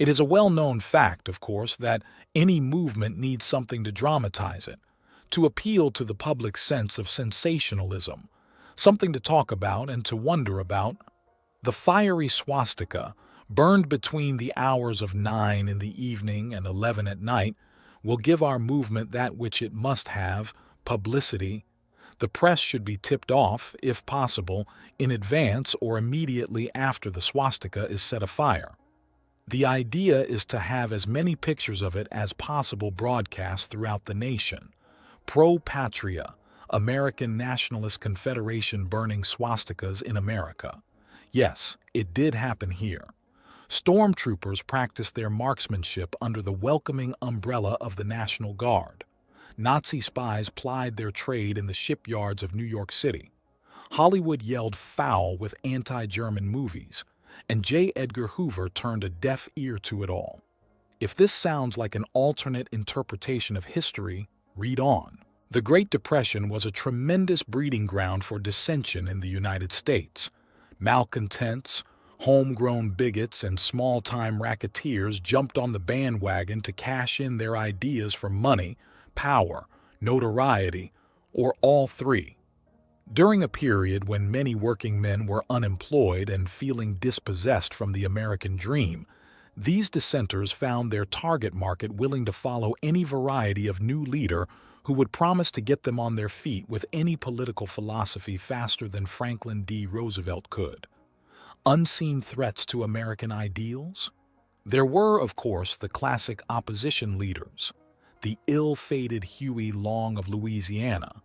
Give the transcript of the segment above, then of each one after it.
It is a well-known fact, of course, that any movement needs something to dramatize it, to appeal to the public's sense of sensationalism, something to talk about and to wonder about. The fiery swastika, burned between the hours of 9 in the evening and 11 at night, will give our movement that which it must have: publicity. The press should be tipped off, if possible, in advance or immediately after the swastika is set afire. The idea is to have as many pictures of it as possible broadcast throughout the nation. Pro Patria, American Nationalist Confederation burning swastikas in America. Yes, it did happen here. Stormtroopers practiced their marksmanship under the welcoming umbrella of the National Guard. Nazi spies plied their trade in the shipyards of New York City. Hollywood yelled foul with anti-German movies, and J. Edgar Hoover turned a deaf ear to it all. If this sounds like an alternate interpretation of history, read on. The Great Depression was a tremendous breeding ground for dissension in the United States. Malcontents, homegrown bigots, and small-time racketeers jumped on the bandwagon to cash in their ideas for money, power, notoriety, or all three. During a period when many working men were unemployed and feeling dispossessed from the American dream, these dissenters found their target market willing to follow any variety of new leader who would promise to get them on their feet with any political philosophy faster than Franklin D. Roosevelt could. Unseen threats to American ideals? There were, of course, the classic opposition leaders: the ill-fated Huey Long of Louisiana,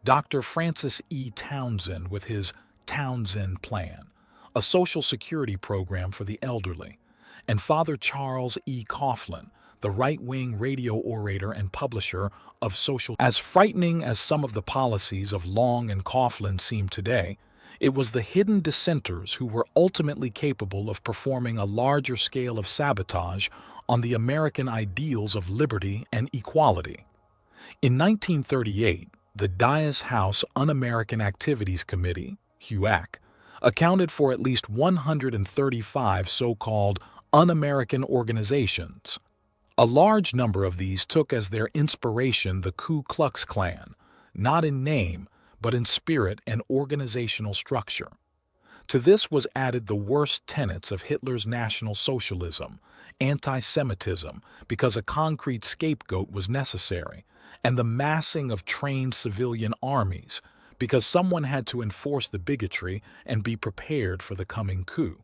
Dr. Francis E. Townsend with his Townsend Plan, a social security program for the elderly, and Father Charles E. Coughlin, the right-wing radio orator and publisher of social. As frightening as some of the policies of Long and Coughlin seem today, it was the hidden dissenters who were ultimately capable of performing a larger scale of sabotage on the American ideals of liberty and equality. In 1938, the Dias House Un-American Activities Committee, HUAC, accounted for at least 135 so-called un-American organizations. A large number of these took as their inspiration the Ku Klux Klan, not in name, but in spirit and organizational structure. To this was added the worst tenets of Hitler's National Socialism, anti-Semitism, because a concrete scapegoat was necessary, and the massing of trained civilian armies, because someone had to enforce the bigotry and be prepared for the coming coup.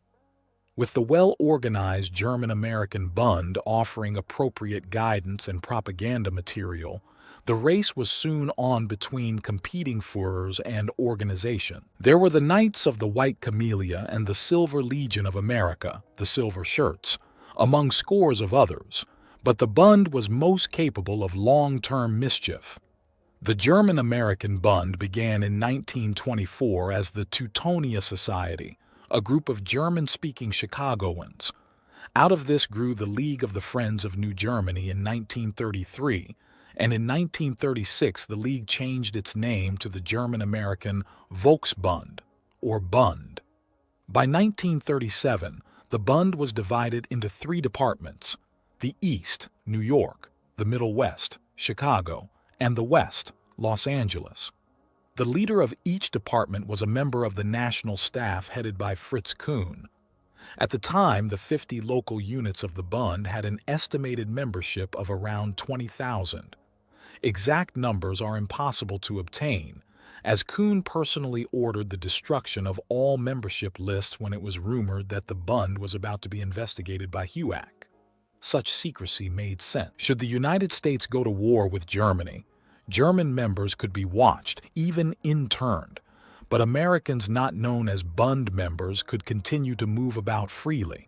With the well-organized German-American Bund offering appropriate guidance and propaganda material, the race was soon on between competing Führers and organization. There were the Knights of the White Camellia and the Silver Legion of America, the Silver Shirts, among scores of others, but the Bund was most capable of long-term mischief. The German-American Bund began in 1924 as the Teutonia Society, a group of German-speaking Chicagoans. Out of this grew the League of the Friends of New Germany in 1933, and in 1936 the League changed its name to the German-American Volksbund, or Bund. By 1937, the Bund was divided into three departments: the East, New York; the Middle West, Chicago; and the West, Los Angeles. The leader of each department was a member of the national staff headed by Fritz Kuhn. At the time, the 50 local units of the Bund had an estimated membership of around 20,000. Exact numbers are impossible to obtain, as Kuhn personally ordered the destruction of all membership lists when it was rumored that the Bund was about to be investigated by HUAC. Such secrecy made sense. Should the United States go to war with Germany, German members could be watched, even interned, but Americans not known as Bund members could continue to move about freely.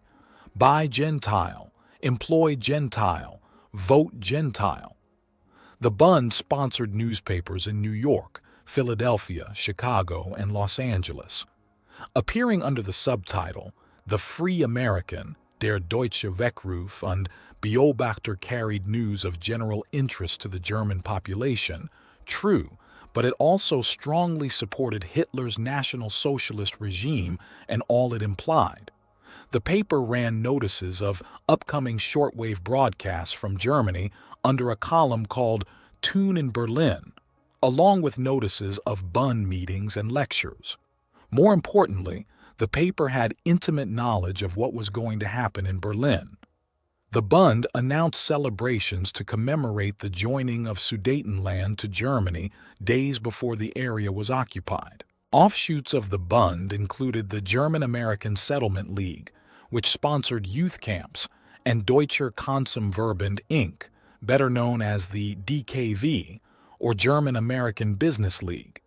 Buy Gentile, employ Gentile, vote Gentile. The Bund sponsored newspapers in New York, Philadelphia, Chicago, and Los Angeles. Appearing under the subtitle, The Free American, Der Deutsche Weckruf und Beobachter carried news of general interest to the German population, true, but it also strongly supported Hitler's National Socialist regime and all it implied. The paper ran notices of upcoming shortwave broadcasts from Germany under a column called Tune in Berlin, along with notices of Bund meetings and lectures. More importantly, the paper had intimate knowledge of what was going to happen in Berlin. The Bund announced celebrations to commemorate the joining of Sudetenland to Germany days before the area was occupied. Offshoots of the Bund included the German-American Settlement League, which sponsored youth camps, and Deutscher Konsumverband Inc., better known as the DKV, or German-American Business League.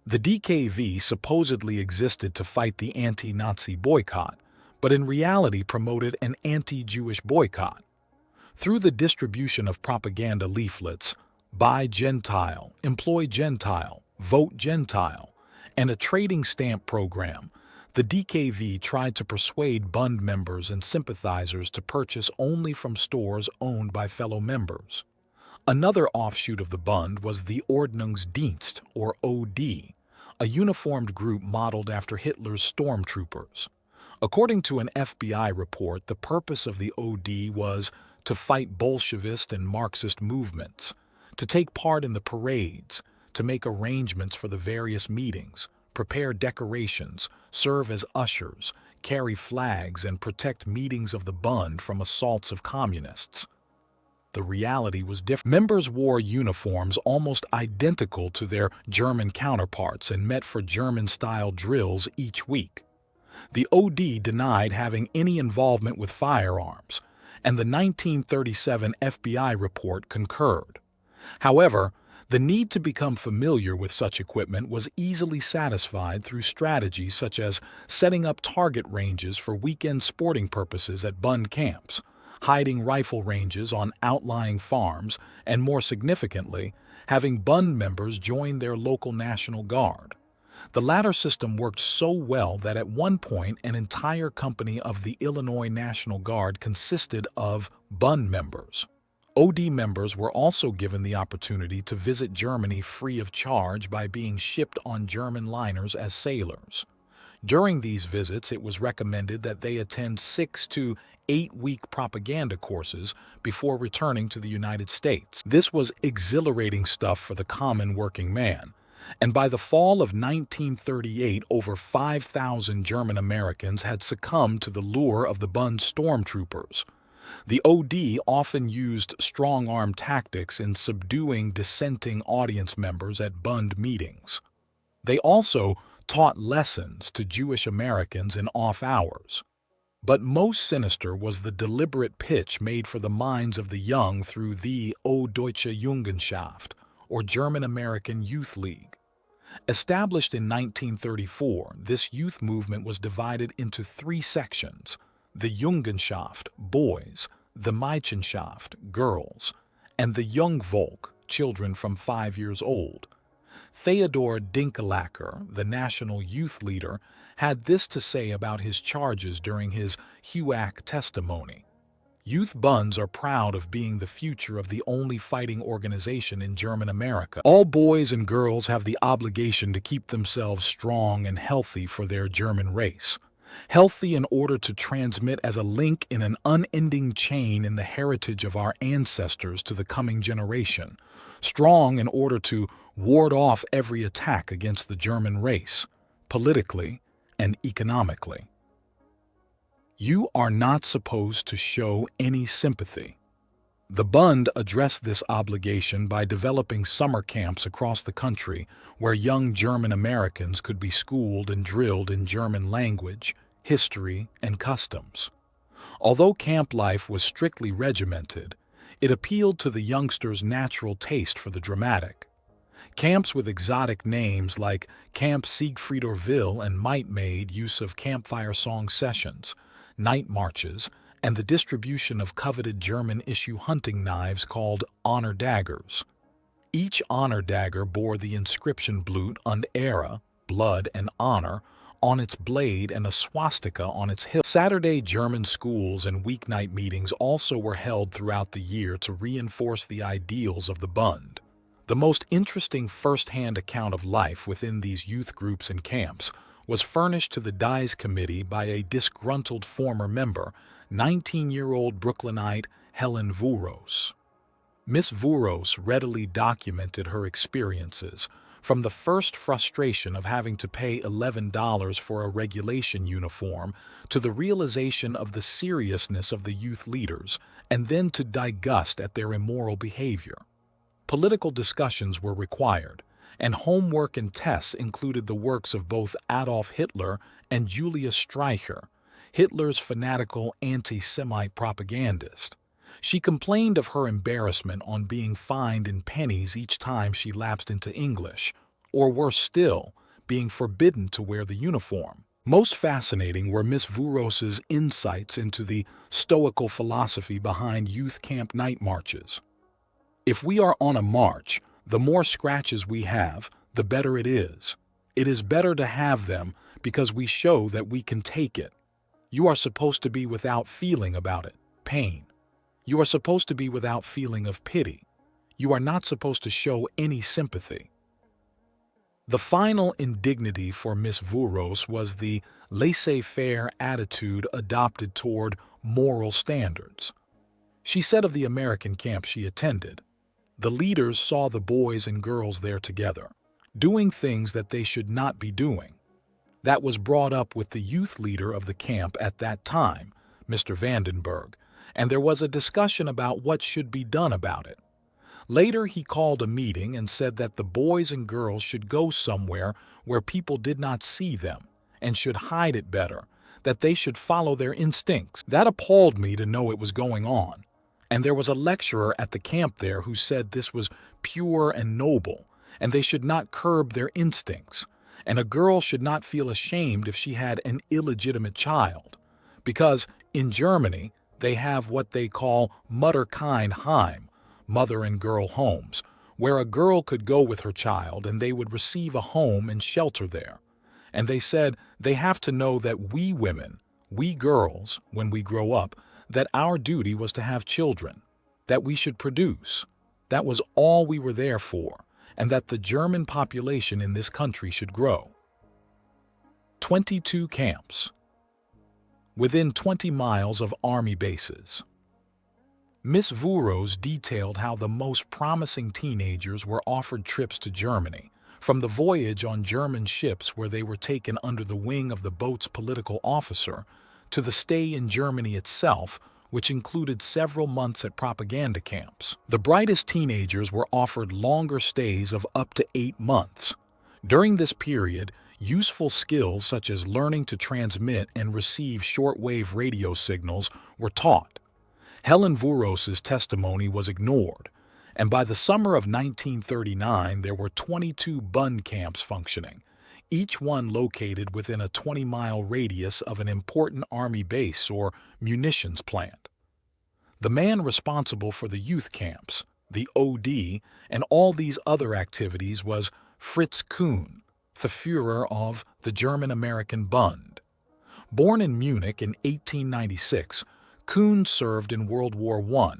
The DKV supposedly existed to fight the anti-Nazi boycott, but in reality promoted an anti-Jewish boycott. Through the distribution of propaganda leaflets, Buy Gentile, Employ Gentile, Vote Gentile, and a trading stamp program, the DKV tried to persuade Bund members and sympathizers to purchase only from stores owned by fellow members. Another offshoot of the Bund was the Ordnungsdienst, or OD, a uniformed group modeled after Hitler's stormtroopers. According to an FBI report, the purpose of the OD was to fight Bolshevist and Marxist movements, to take part in the parades, to make arrangements for the various meetings, prepare decorations, serve as ushers, carry flags, and protect meetings of the Bund from assaults of communists. The reality was different. Members wore uniforms almost identical to their German counterparts and met for German-style drills each week. The OD denied having any involvement with firearms, and the 1937 FBI report concurred. However, the need to become familiar with such equipment was easily satisfied through strategies such as setting up target ranges for weekend sporting purposes at Bund camps, hiding rifle ranges on outlying farms, and more significantly, having Bund members join their local National Guard. The latter system worked so well that at one point an entire company of the Illinois National Guard consisted of Bund members. OD members were also given the opportunity to visit Germany free of charge by being shipped on German liners as sailors. During these visits, it was recommended that they attend 6 to 8-week propaganda courses before returning to the United States. This was exhilarating stuff for the common working man, and by the fall of 1938, over 5,000 German Americans had succumbed to the lure of the Bund stormtroopers. The OD often used strong-arm tactics in subduing dissenting audience members at Bund meetings. They also taught lessons to Jewish Americans in off hours. But most sinister was the deliberate pitch made for the minds of the young through the O Deutsche Jungenschaft, or German-American Youth League. Established in 1934, this youth movement was divided into 3 sections: the Jungenschaft, boys, the Mädchenschaft, girls, and the Jungvolk, children from 5 years old. Theodor Dinkelacker, the national youth leader, had this to say about his charges during his HUAC testimony. Youth Bunds are proud of being the future of the only fighting organization in German America. All boys and girls have the obligation to keep themselves strong and healthy for their German race. Healthy in order to transmit as a link in an unending chain in the heritage of our ancestors to the coming generation. Strong in order to ward off every attack against the German race, politically and economically. You are not supposed to show any sympathy. The Bund addressed this obligation by developing summer camps across the country where young German Americans could be schooled and drilled in German language, history, and customs. Although camp life was strictly regimented, it appealed to the youngsters' natural taste for the dramatic. Camps with exotic names like Camp Siegfriedorville and Might made use of campfire song sessions, night marches, and the distribution of coveted German-issue hunting knives called honor daggers. Each honor dagger bore the inscription Blut und Ehre, blood and honor, on its blade and a swastika on its hilt. Saturday German schools and weeknight meetings also were held throughout the year to reinforce the ideals of the Bund. The most interesting first-hand account of life within these youth groups and camps was furnished to the Dies Committee by a disgruntled former member, 19-year-old Brooklynite Helen Vuros. Miss Vuros readily documented her experiences, from the first frustration of having to pay $11 for a regulation uniform to the realization of the seriousness of the youth leaders, and then to disgust at their immoral behavior. Political discussions were required, and homework and tests included the works of both Adolf Hitler and Julius Streicher, Hitler's fanatical anti-Semite propagandist. She complained of her embarrassment on being fined in pennies each time she lapsed into English, or worse still, being forbidden to wear the uniform. Most fascinating were Miss Vuros's insights into the stoical philosophy behind youth camp night marches. If we are on a march, the more scratches we have, the better it is. It is better to have them because we show that we can take it. You are supposed to be without feeling about it, pain. You are supposed to be without feeling of pity. You are not supposed to show any sympathy. The final indignity for Miss Vuros was the laissez-faire attitude adopted toward moral standards. She said of the American camp she attended, "The leaders saw the boys and girls there together, doing things that they should not be doing. That was brought up with the youth leader of the camp at that time, Mr. Vandenberg, and there was a discussion about what should be done about it. Later he called a meeting and said that the boys and girls should go somewhere where people did not see them and should hide it better, that they should follow their instincts. That appalled me to know it was going on. And there was a lecturer at the camp there who said this was pure and noble, and they should not curb their instincts, and a girl should not feel ashamed if she had an illegitimate child, because in Germany they have what they call Mutter-Kind-Heim, mother and girl homes, where a girl could go with her child and they would receive a home and shelter there. And they said they have to know that we women, we girls, when we grow up, that our duty was to have children, that we should produce. That was all we were there for, and that the German population in this country should grow." 22 camps. Within 20 miles of army bases. Miss Vuros detailed how the most promising teenagers were offered trips to Germany, from the voyage on German ships where they were taken under the wing of the boat's political officer, to the stay in Germany itself, which included several months at propaganda camps. The brightest teenagers were offered longer stays of up to 8 months. During this period, useful skills such as learning to transmit and receive shortwave radio signals were taught. Helen Vuros's testimony was ignored, and by the summer of 1939 there were 22 Bund camps functioning, each one located within a 20-mile radius of an important army base or munitions plant. The man responsible for the youth camps, the OD, and all these other activities was Fritz Kuhn, the Führer of the German-American Bund. Born in Munich in 1896, Kuhn served in World War I,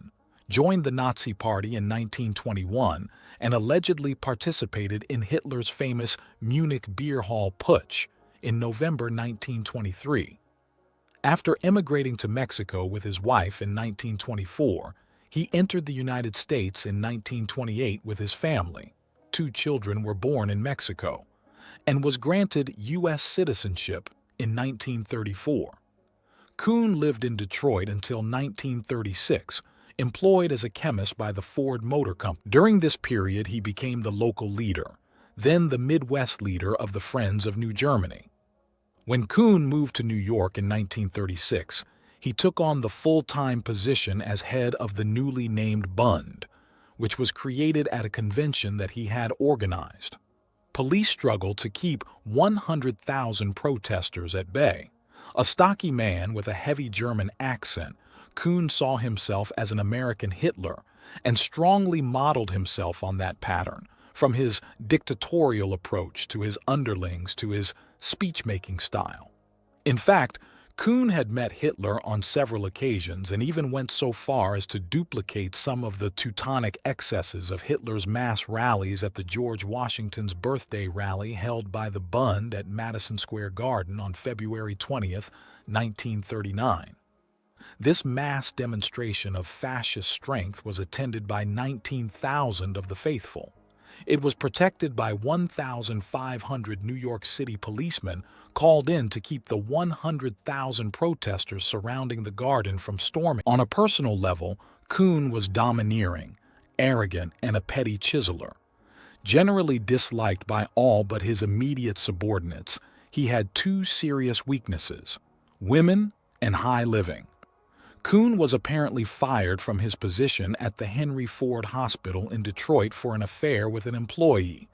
joined the Nazi Party in 1921, and allegedly participated in Hitler's famous Munich Beer Hall Putsch in November 1923. After emigrating to Mexico with his wife in 1924, he entered the United States in 1928 with his family. 2 children were born in Mexico, and was granted U.S. citizenship in 1934. Kuhn lived in Detroit until 1936, employed as a chemist by the Ford Motor Company. During this period, he became the local leader, then the Midwest leader of the Friends of New Germany. When Kuhn moved to New York in 1936, he took on the full-time position as head of the newly named Bund, which was created at a convention that he had organized. Police struggled to keep 100,000 protesters at bay. A stocky man with a heavy German accent, Kuhn saw himself as an American Hitler and strongly modeled himself on that pattern, from his dictatorial approach to his underlings to his speech-making style. In fact, Kuhn had met Hitler on several occasions and even went so far as to duplicate some of the Teutonic excesses of Hitler's mass rallies at the George Washington's birthday rally held by the Bund at Madison Square Garden on February 20th, 1939. This mass demonstration of fascist strength was attended by 19,000 of the faithful. It was protected by 1,500 New York City policemen called in to keep the 100,000 protesters surrounding the garden from storming. On a personal level, Kuhn was domineering, arrogant, and a petty chiseler. Generally disliked by all but his immediate subordinates, he had two serious weaknesses: women and high living. Kuhn was apparently fired from his position at the Henry Ford Hospital in Detroit for an affair with an employee.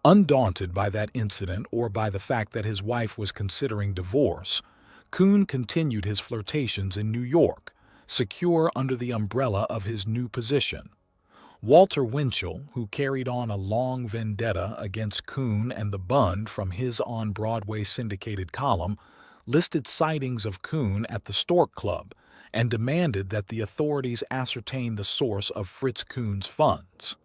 Undaunted by that incident or by the fact that his wife was considering divorce, Kuhn continued his flirtations in New York, secure under the umbrella of his new position. Walter Winchell, who carried on a long vendetta against Kuhn and the Bund from his on-Broadway syndicated column, listed sightings of Kuhn at the Stork Club and demanded that the authorities ascertain the source of Fritz Kuhn's funds.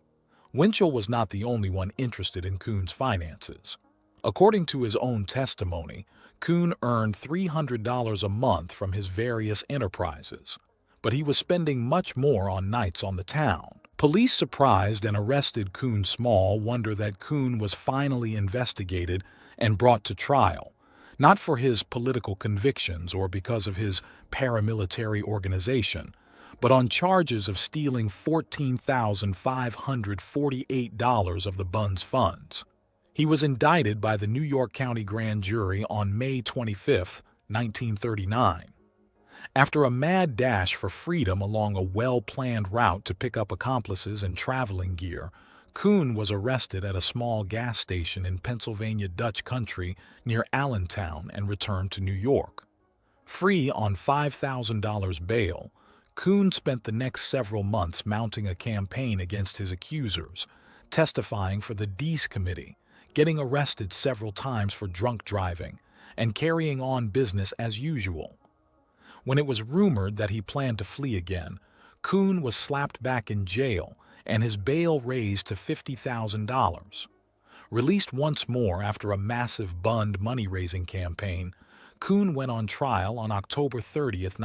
Winchell was not the only one interested in Kuhn's finances. According to his own testimony, Kuhn earned $300 a month from his various enterprises, but he was spending much more on nights on the town. Police surprised and arrested Kuhn Small wonder that Kuhn was finally investigated and brought to trial, not for his political convictions or because of his paramilitary organization, but on charges of stealing $14,548 of the Bund's funds. He was indicted by the New York County Grand Jury on May 25, 1939. After a mad dash for freedom along a well-planned route to pick up accomplices and traveling gear, Kuhn was arrested at a small gas station in Pennsylvania Dutch country near Allentown and returned to New York. Free on $5,000 bail, Kuhn spent the next several months mounting a campaign against his accusers, testifying for the Dease Committee, getting arrested several times for drunk driving, and carrying on business as usual. When it was rumored that he planned to flee again, Kuhn was slapped back in jail and his bail raised to $50,000. Released once more after a massive Bund money-raising campaign, Kuhn went on trial on October 30th,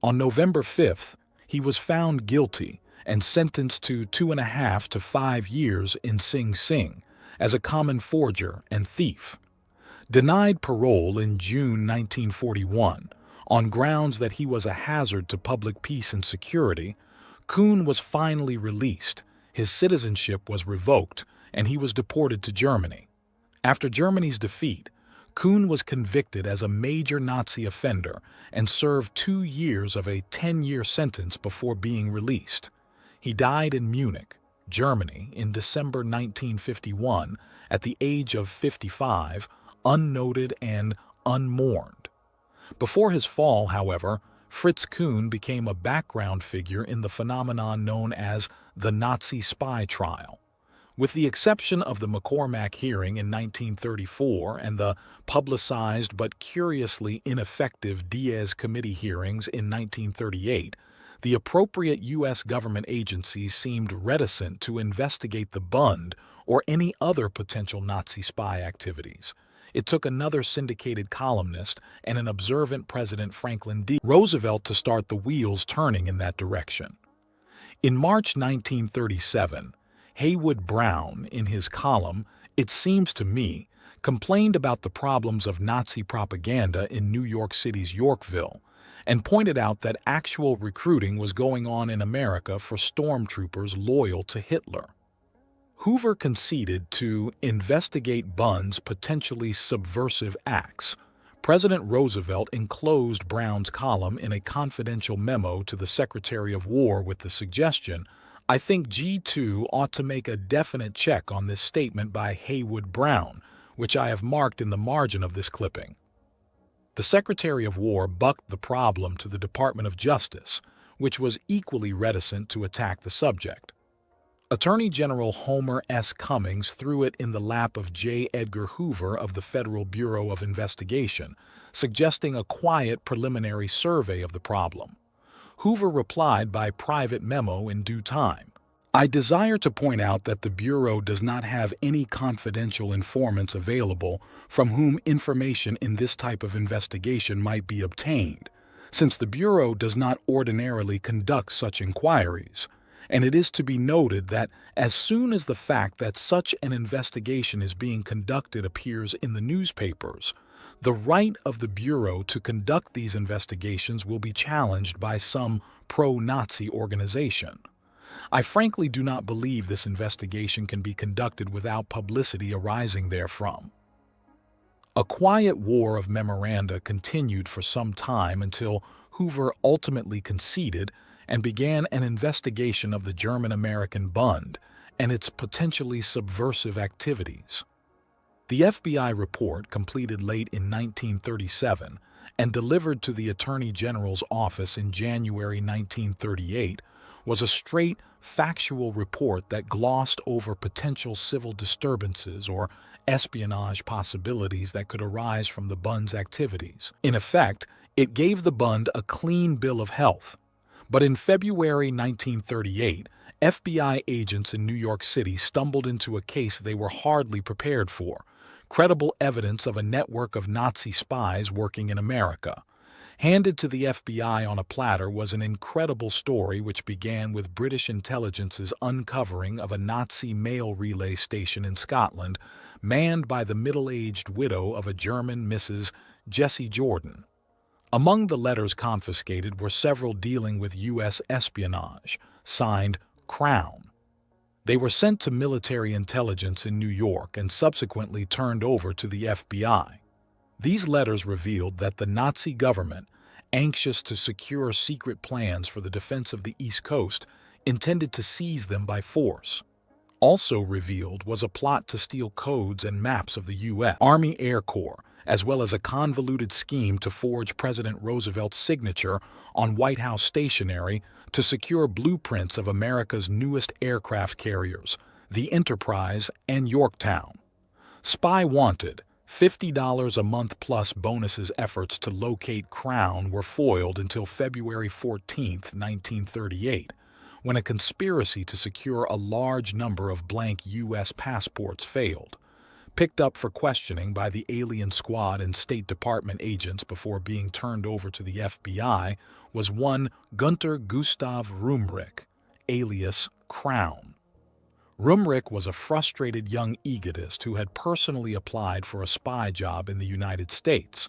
On November 5th, he was found guilty and sentenced to 2.5 to 5 years in Sing Sing as a common forger and thief. Denied parole in June 1941 on grounds that he was a hazard to public peace and security, Kuhn was finally released, his citizenship was revoked, and he was deported to Germany. After Germany's defeat, Kuhn was convicted as a major Nazi offender and served 2 years of a 10-year sentence before being released. He died in Munich, Germany, in December 1951 at the age of 55, unnoted and unmourned. Before his fall, however, Fritz Kuhn became a background figure in the phenomenon known as the Nazi spy trial. With the exception of the McCormack hearing in 1934 and the publicized but curiously ineffective Diaz Committee hearings in 1938, the appropriate U.S. government agencies seemed reticent to investigate the Bund or any other potential Nazi spy activities. It took another syndicated columnist and an observant President Franklin D. Roosevelt to start the wheels turning in that direction. In March 1937, Haywood Brown, in his column, It Seems to Me, complained about the problems of Nazi propaganda in New York City's Yorkville, and pointed out that actual recruiting was going on in America for stormtroopers loyal to Hitler. Hoover conceded to investigate Bund's potentially subversive acts. President Roosevelt enclosed Brown's column in a confidential memo to the Secretary of War with the suggestion, "I think G2 ought to make a definite check on this statement by Haywood Brown, which I have marked in the margin of this clipping." The Secretary of War bucked the problem to the Department of Justice, which was equally reticent to attack the subject. Attorney General Homer S. Cummings threw it in the lap of J. Edgar Hoover of the Federal Bureau of Investigation, suggesting a quiet preliminary survey of the problem. Hoover replied by private memo in due time. I desire to point out that the Bureau does not have any confidential informants available from whom information in this type of investigation might be obtained, since the Bureau does not ordinarily conduct such inquiries. And it is to be noted that as soon as the fact that such an investigation is being conducted appears in the newspapers, the right of the Bureau to conduct these investigations will be challenged by some pro-Nazi organization. I frankly do not believe this investigation can be conducted without publicity arising therefrom. A quiet war of memoranda continued for some time until Hoover ultimately conceded and began an investigation of the German-American Bund and its potentially subversive activities. The FBI report, completed late in 1937 and delivered to the Attorney General's office in January 1938, was a straight, factual report that glossed over potential civil disturbances or espionage possibilities that could arise from the Bund's activities. In effect, it gave the Bund a clean bill of health. But in February 1938, FBI agents in New York City stumbled into a case they were hardly prepared for: credible evidence of a network of Nazi spies working in America. Handed to the FBI on a platter was an incredible story which began with British intelligence's uncovering of a Nazi mail relay station in Scotland, manned by the middle-aged widow of a German Mrs. Jessie Jordan. Among the letters confiscated were several dealing with U.S. espionage, signed Crown. They were sent to military intelligence in New York and subsequently turned over to the FBI. These letters revealed that the Nazi government, anxious to secure secret plans for the defense of the East Coast, intended to seize them by force. Also revealed was a plot to steal codes and maps of the U.S. Army Air Corps, as well as a convoluted scheme to forge President Roosevelt's signature on White House stationery to secure blueprints of America's newest aircraft carriers, the Enterprise and Yorktown. Spy wanted, $50 a month plus bonuses. Efforts to locate Crown were foiled until February 14, 1938, when a conspiracy to secure a large number of blank U.S. passports failed. Picked up for questioning by the alien squad and State Department agents before being turned over to the FBI was one Gunther Gustav Rumrich, alias Crown. Rumrich was a frustrated young egotist who had personally applied for a spy job in the United States.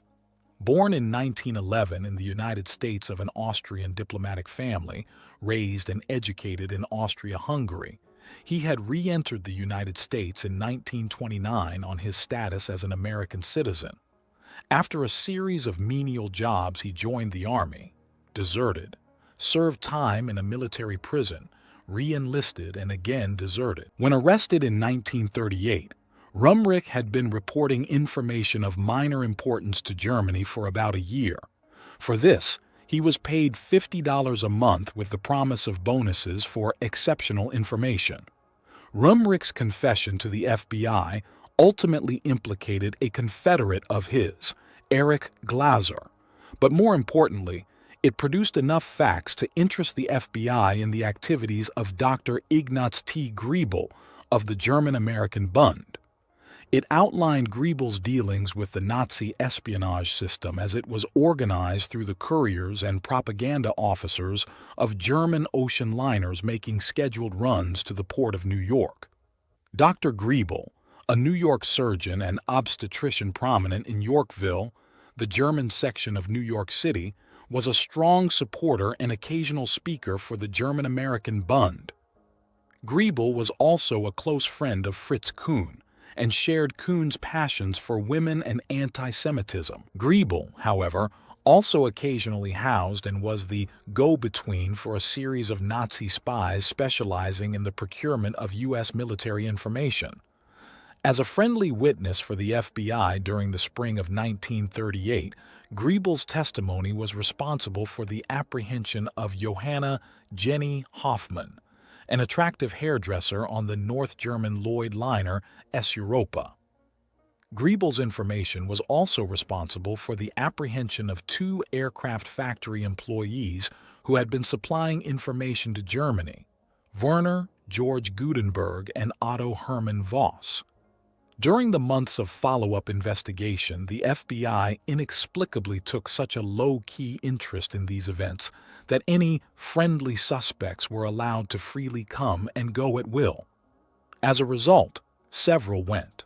Born in 1911 in the United States of an Austrian diplomatic family, raised and educated in Austria-Hungary, he had re-entered the United States in 1929 on his status as an American citizen. After a series of menial jobs, he joined the Army, deserted, served time in a military prison, re-enlisted, and again deserted. When arrested in 1938, Rumrich had been reporting information of minor importance to Germany for about a year. For this, he was paid $50 a month with the promise of bonuses for exceptional information. Rumrich's confession to the FBI ultimately implicated a confederate of his, Erich Glaser, but more importantly, it produced enough facts to interest the FBI in the activities of Dr. Ignaz T. Griebel of the German-American Bund. It outlined Griebel's dealings with the Nazi espionage system as it was organized through the couriers and propaganda officers of German ocean liners making scheduled runs to the port of New York. Dr. Griebel, a New York surgeon and obstetrician prominent in Yorkville, the German section of New York City, was a strong supporter and occasional speaker for the German-American Bund. Griebel was also a close friend of Fritz Kuhn, and shared Kuhn's passions for women and anti-Semitism. Griebel, however, also occasionally housed and was the go-between for a series of Nazi spies specializing in the procurement of U.S. military information. As a friendly witness for the FBI during the spring of 1938, Griebel's testimony was responsible for the apprehension of Johanna Jenny Hoffman, an attractive hairdresser on the North German Lloyd liner S. Europa. Griebel's information was also responsible for the apprehension of two aircraft factory employees who had been supplying information to Germany, Werner George Gutenberg and Otto Hermann Voss. During the months of follow-up investigation, the FBI inexplicably took such a low-key interest in these events that any friendly suspects were allowed to freely come and go at will. As a result, several went.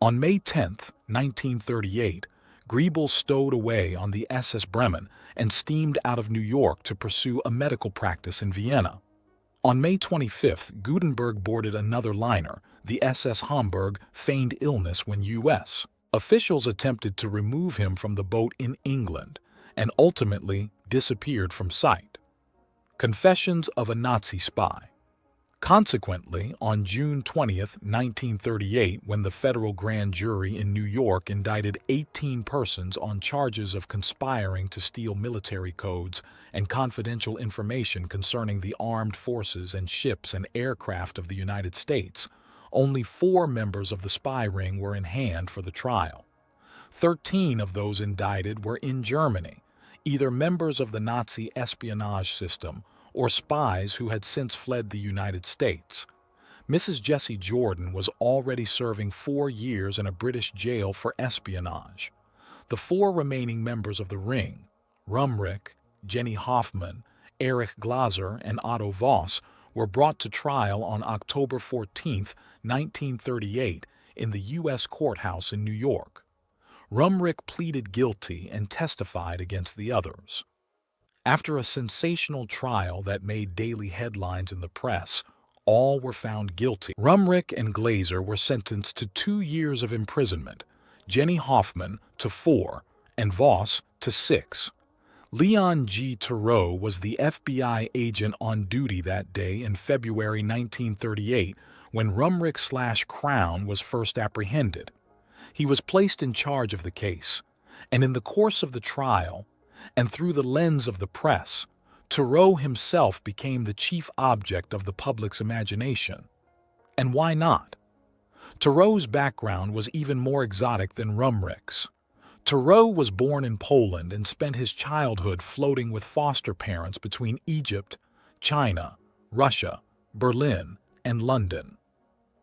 On May 10, 1938, Griebel stowed away on the SS Bremen and steamed out of New York to pursue a medical practice in Vienna. On May 25th, Gutenberg boarded another liner, the SS Hamburg, feigned illness when U.S. officials attempted to remove him from the boat in England and ultimately disappeared from sight. Confessions of a Nazi Spy. Consequently, on June 20, 1938, when the federal grand jury in New York indicted 18 persons on charges of conspiring to steal military codes and confidential information concerning the armed forces and ships and aircraft of the United States, only 4 members of the spy ring were in hand for the trial. 13 of those indicted were in Germany, either members of the Nazi espionage system or spies who had since fled the United States. Mrs. Jessie Jordan was already serving 4 years in a British jail for espionage. The 4 remaining members of the ring, Rumrich, Jenny Hoffman, Erich Glaser, and Otto Voss, were brought to trial on October 14, 1938, in the U.S. courthouse in New York. Rumrich pleaded guilty and testified against the others. After a sensational trial that made daily headlines in the press, all were found guilty. Rumrich and Glaser were sentenced to 2 years of imprisonment, Jenny Hoffman to 4, and Voss to 6. Leon G. Thoreau was the FBI agent on duty that day in February 1938 when Rumrich/Crown was first apprehended. He was placed in charge of the case, and in the course of the trial, and through the lens of the press, Thoreau himself became the chief object of the public's imagination. And why not? Thoreau's background was even more exotic than Rumrich's. Thoreau was born in Poland and spent his childhood floating with foster parents between Egypt, China, Russia, Berlin, and London.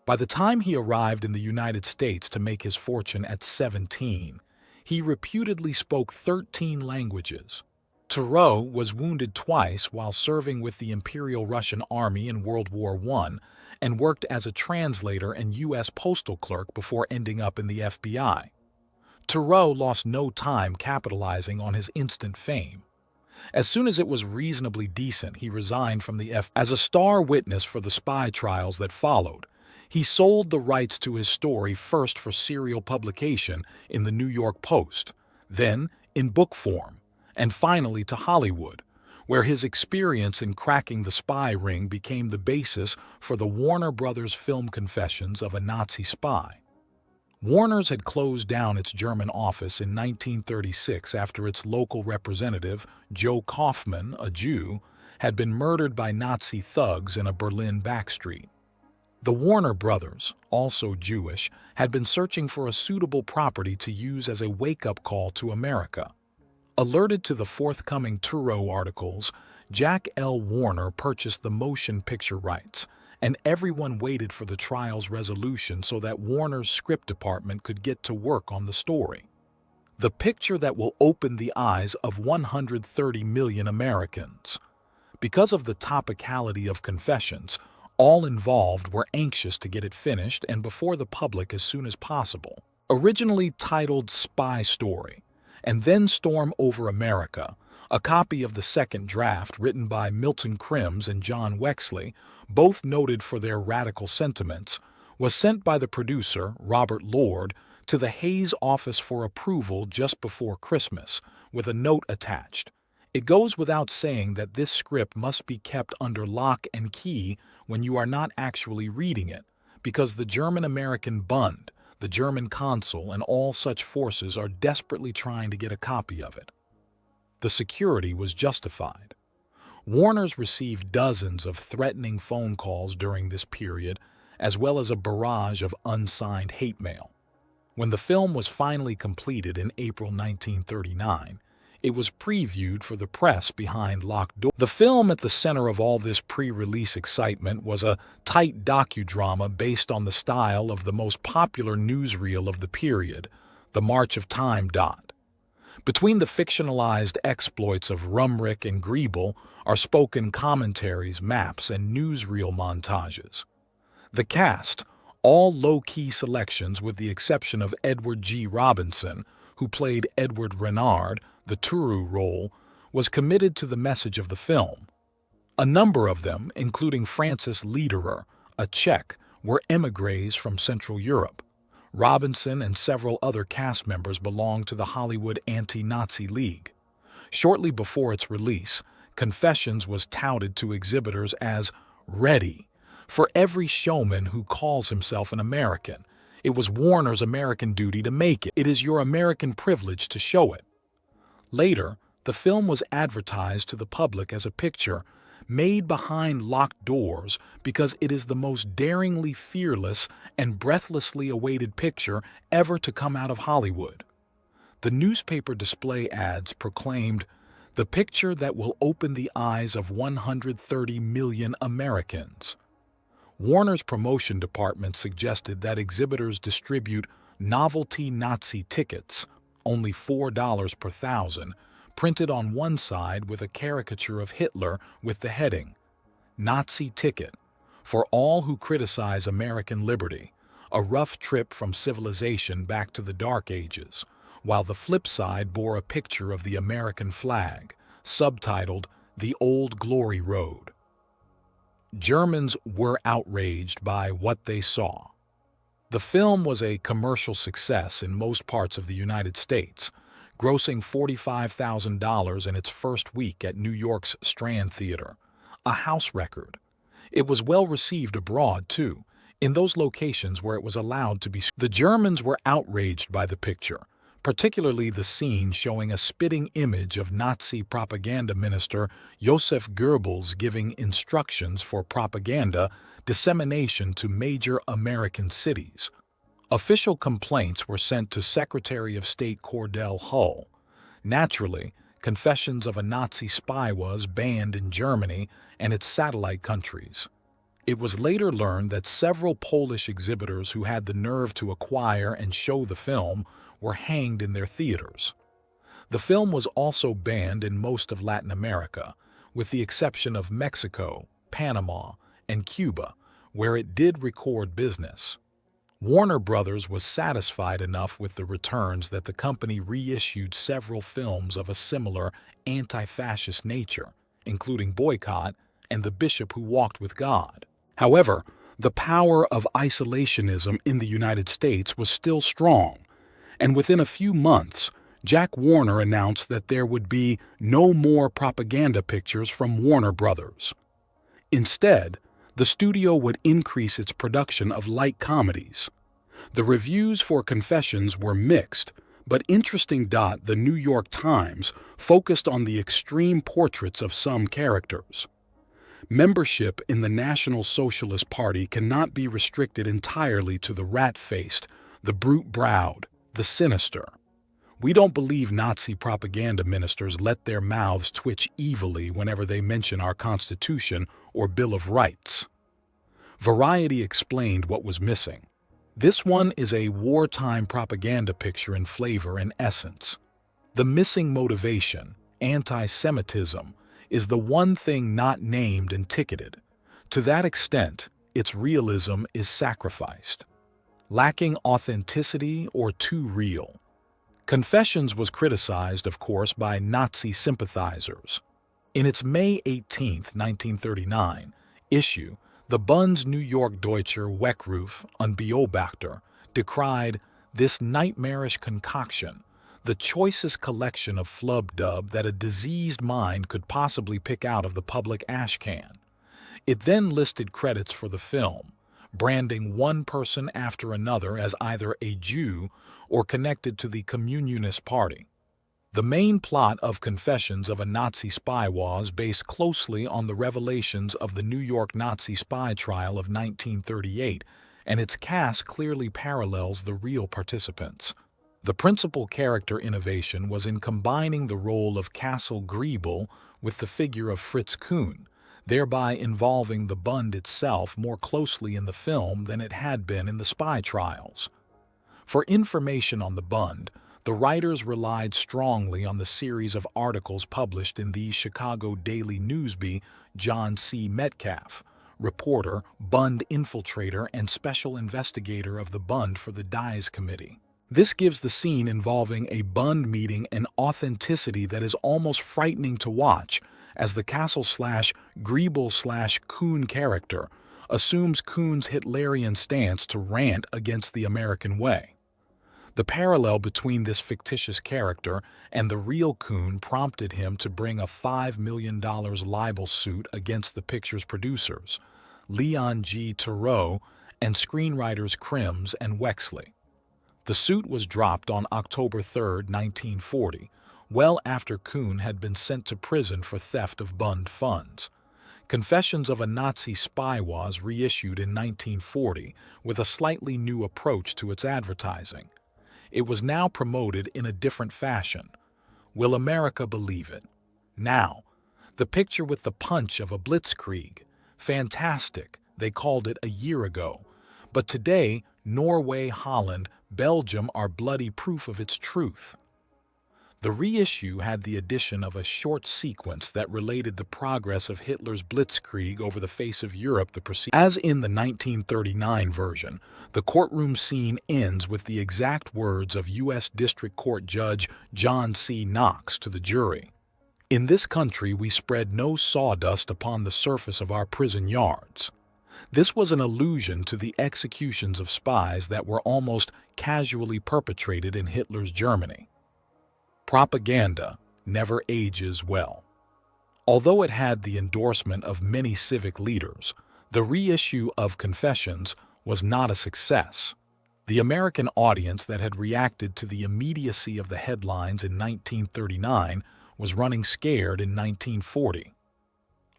By the time he arrived in the United States to make his fortune at 17, he reputedly spoke 13 languages. Thoreau was wounded twice while serving with the Imperial Russian Army in World War I and worked as a translator and U.S. postal clerk before ending up in the FBI. Thoreau lost no time capitalizing on his instant fame. As soon as it was reasonably decent, he resigned from the FBI. As a star witness for the spy trials that followed, he sold the rights to his story first for serial publication in the New York Post, then in book form, and finally to Hollywood, where his experience in cracking the spy ring became the basis for the Warner Brothers film Confessions of a Nazi Spy. Warner's had closed down its German office in 1936 after its local representative, Joe Kaufman, a Jew, had been murdered by Nazi thugs in a Berlin backstreet. The Warner brothers, also Jewish, had been searching for a suitable property to use as a wake-up call to America. Alerted to the forthcoming Thoreau articles, Jack L. Warner purchased the motion picture rights, and everyone waited for the trial's resolution so that Warner's script department could get to work on the story. The picture that will open the eyes of 130 million Americans. Because of the topicality of Confessions, all involved were anxious to get it finished and before the public as soon as possible. Originally titled Spy Story, and then Storm Over America, a copy of the second draft written by Milton Crims and John Wexley, both noted for their radical sentiments, was sent by the producer, Robert Lord, to the Hayes office for approval just before Christmas, with a note attached. It goes without saying that this script must be kept under lock and key when you are not actually reading it, because the German-American Bund, the German consul, and all such forces are desperately trying to get a copy of it. The security was justified. Warner's received dozens of threatening phone calls during this period, as well as a barrage of unsigned hate mail. When the film was finally completed in April 1939, it was previewed for the press behind locked doors. The film at the center of all this pre-release excitement was a tight docudrama based on the style of the most popular newsreel of the period, The March of Time. Between the fictionalized exploits of Rumrick and Griebel are spoken commentaries, maps, and newsreel montages. The cast, all low-key selections with the exception of Edward G. Robinson, who played Edward Renard, the Turu role, was committed to the message of the film. A number of them, including Francis Lederer, a Czech, were émigrés from Central Europe. Robinson and several other cast members belonged to the Hollywood Anti-Nazi League. Shortly before its release, Confessions was touted to exhibitors as ready for every showman who calls himself an American. It was Warner's American duty to make it. It is your American privilege to show it. Later, the film was advertised to the public as a picture made behind locked doors because it is the most daringly fearless and breathlessly awaited picture ever to come out of Hollywood. The newspaper display ads proclaimed, "The picture that will open the eyes of 130 million Americans." Warner's promotion department suggested that exhibitors distribute novelty Nazi tickets, only $4 per thousand, printed on one side with a caricature of Hitler with the heading, "Nazi Ticket, for all who criticize American liberty, a rough trip from civilization back to the Dark Ages," while the flip side bore a picture of the American flag, subtitled "The Old Glory Road." Germans were outraged by what they saw. The film was a commercial success in most parts of the United States, grossing $45,000 in its first week at New York's Strand Theater, a house record. It was well received abroad, too, in those locations where it was allowed to be. The Germans were outraged by the picture, particularly the scene showing a spitting image of Nazi propaganda minister Joseph Goebbels giving instructions for propaganda dissemination to major American cities. Official complaints were sent to Secretary of State Cordell Hull. Naturally, Confessions of a Nazi Spy was banned in Germany and its satellite countries. It was later learned that several Polish exhibitors who had the nerve to acquire and show the film were hanged in their theaters. The film was also banned in most of Latin America, with the exception of Mexico, Panama, and Cuba, where it did record business. Warner Brothers was satisfied enough with the returns that the company reissued several films of a similar anti-fascist nature, including Boycott and The Bishop Who Walked with God. However, the power of isolationism in the United States was still strong, and within a few months, Jack Warner announced that there would be no more propaganda pictures from Warner Brothers. Instead, the studio would increase its production of light comedies. The reviews for Confessions were mixed, but interesting. The New York Times focused on the extreme portraits of some characters. Membership in the National Socialist Party cannot be restricted entirely to the rat-faced, the brute-browed, the sinister. We don't believe Nazi propaganda ministers let their mouths twitch evilly whenever they mention our Constitution or Bill of Rights. Variety explained what was missing. This one is a wartime propaganda picture in flavor and essence. The missing motivation, anti-Semitism, is the one thing not named and ticketed. To that extent, its realism is sacrificed. Lacking authenticity or too real. Confessions was criticized, of course, by Nazi sympathizers. In its May 18, 1939, issue, the Bund's New York Deutscher Weckruf und Beobachter decried this nightmarish concoction, the choicest collection of flub-dub that a diseased mind could possibly pick out of the public ashcan. It then listed credits for the film, branding one person after another as either a Jew or connected to the Communist Party. The main plot of Confessions of a Nazi Spy was based closely on the revelations of the New York Nazi spy trial of 1938, and its cast clearly parallels the real participants. The principal character innovation was in combining the role of Castle Griebel with the figure of Fritz Kuhn, thereby involving the Bund itself more closely in the film than it had been in the spy trials. For information on the Bund, the writers relied strongly on the series of articles published in the Chicago Daily News by John C. Metcalf, reporter, Bund infiltrator, and special investigator of the Bund for the Dies Committee. This gives the scene involving a Bund meeting an authenticity that is almost frightening to watch, as the Castle/Griebel/Kuhn character assumes Kuhn's Hitlerian stance to rant against the American way. The parallel between this fictitious character and the real Kuhn prompted him to bring a $5 million libel suit against the picture's producers, Leon G. Theroux, and screenwriters Krims and Wexley. The suit was dropped on October 3, 1940, well after Kuhn had been sent to prison for theft of Bund funds. Confessions of a Nazi Spy was reissued in 1940 with a slightly new approach to its advertising. It was now promoted in a different fashion. Will America believe it? Now, the picture with the punch of a blitzkrieg. Fantastic, they called it a year ago. But today, Norway, Holland, Belgium are bloody proof of its truth. The reissue had the addition of a short sequence that related the progress of Hitler's blitzkrieg over the face of Europe. As in the 1939 version, the courtroom scene ends with the exact words of U.S. District Court Judge John C. Knox to the jury. In this country, we spread no sawdust upon the surface of our prison yards. This was an allusion to the executions of spies that were almost casually perpetrated in Hitler's Germany. Propaganda never ages well. Although it had the endorsement of many civic leaders, the reissue of Confessions was not a success. The American audience that had reacted to the immediacy of the headlines in 1939 was running scared in 1940.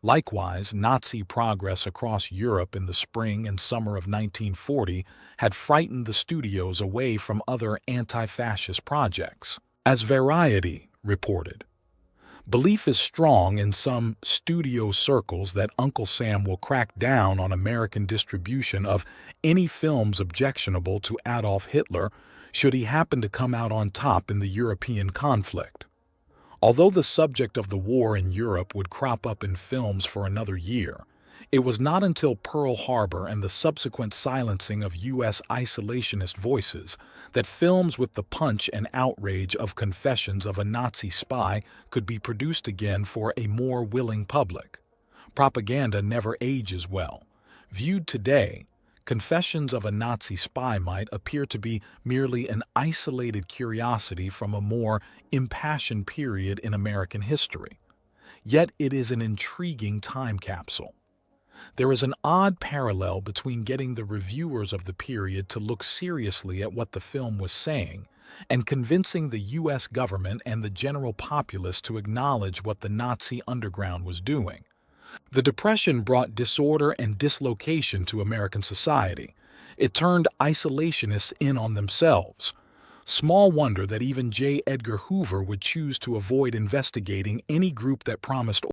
Likewise, Nazi progress across Europe in the spring and summer of 1940 had frightened the studios away from other anti-fascist projects. As Variety reported, belief is strong in some studio circles that Uncle Sam will crack down on American distribution of any films objectionable to Adolf Hitler should he happen to come out on top in the European conflict. Although the subject of the war in Europe would crop up in films for another year, it was not until Pearl Harbor and the subsequent silencing of U.S. isolationist voices that films with the punch and outrage of Confessions of a Nazi Spy could be produced again for a more willing public. Propaganda never ages well. Viewed today, Confessions of a Nazi Spy might appear to be merely an isolated curiosity from a more impassioned period in American history. Yet it is an intriguing time capsule. There is an odd parallel between getting the reviewers of the period to look seriously at what the film was saying and convincing the U.S. government and the general populace to acknowledge what the Nazi underground was doing. The Depression brought disorder and dislocation to American society. It turned isolationists in on themselves. Small wonder that even J. Edgar Hoover would choose to avoid investigating any group that promised